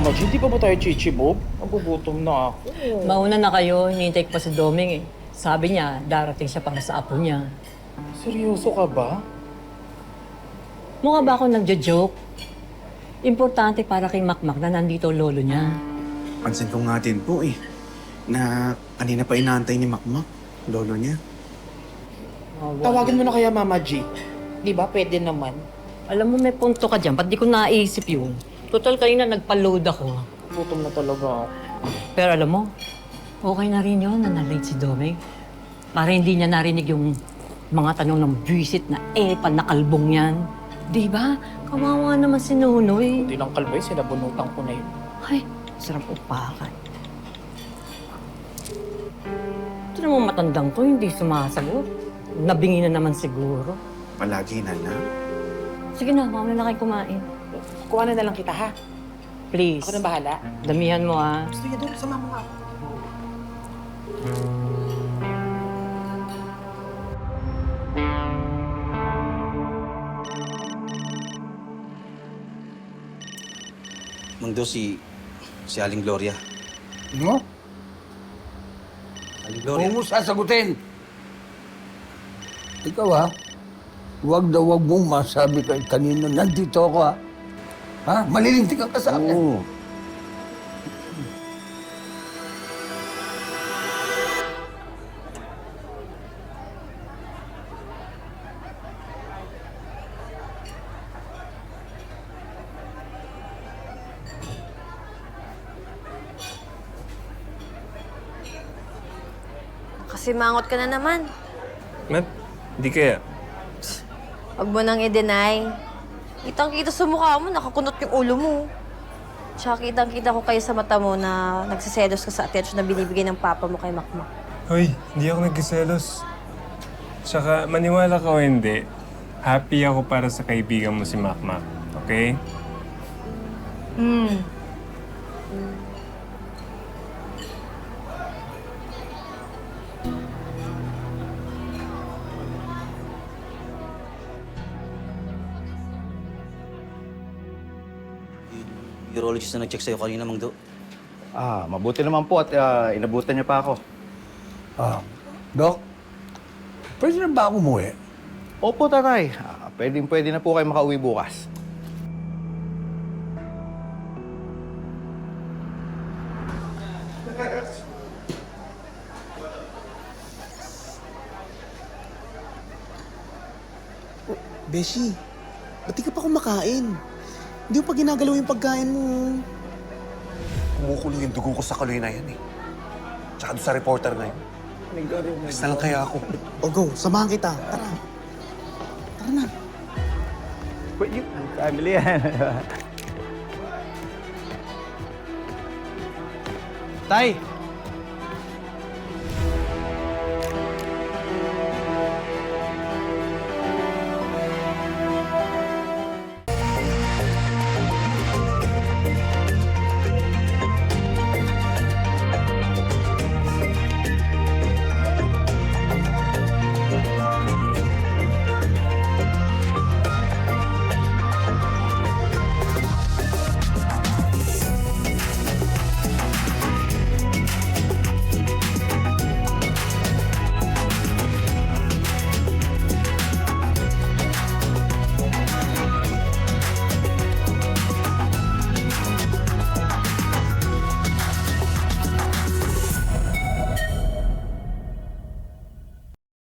Mama G, di pa ba tayo chichibog? Nagugutom na ako. Mauna na kayo, hinihintay ko pa si Doming eh. Sabi niya, darating siya para sa apo niya. Seryoso ka ba? Mukha ba ako nagja-joke? Importante para kay Makmak na nandito lolo niya. Pansin ko nga din po eh, na kanina pa inaantay ni Makmak, lolo niya. Tawagin mo na kaya Mama G. Di ba? Pwede naman. Alam mo, may punto ka dyan. Ba't di ko naisip yun? Total, kanina nagpa-load ako. Gutom na talaga ako. Pero alam mo, okay na rin yun na na-late si Doming. Para hindi niya narinig yung mga tanong ng buwisit na nakalbong yan. Di ba? Kawawa naman si Nonoy. Hindi lang kalbay, sinabunutan ko na yun. Ay, sarap upakan. Ito naman matandang to, hindi sumasagot. Nabingi na naman siguro. Palagi na lang. Sige na, mauna na kayo kumain. Kuha na lang kita, ha? Please. Ako na bahala. Damihan mo, ah. Gusto niya doon, sama mo nga ako. Mangdo si Aling Gloria. Mo? Aling Gloria? Huwag mo sasagutin. Ikaw ha, huwag mong masabi kay kanino nandito ako ha. Ha? Malilintikan ka sa akin. Oo. Kasi mangot ka na naman. Mat, di kaya. Huwag mo nang i-deny. Kitang-kita sa mukha mo, nakakunot yung ulo mo. Tsaka kitang-kita ko kayo sa mata mo na nagsiselos ka sa attention na binibigay ng papa mo kay Makmak. Hoy, hindi ako nagkiselos. Tsaka maniwala ka o hindi, happy ako para sa kaibigan mo si Makmak. Okay? Urologist na nag-check sa'yo kanina, Mangdo. Mabuti naman po at inabutan niya pa ako. Dok, pwede na ba ako umuwi? Opo, tatay. Pwede na po kayo makauwi bukas. Beshi, ba't di ka pa kumakain? Hindi mo pa ginagalaw yung pagkain mo. Kumukulo yung dugo ko sa kaloy na yan eh. Tsaka doon sa reporter na yun. Basta lang kaya ako. O go, samahan kita. Tara. Tara na. Family yan. Tay,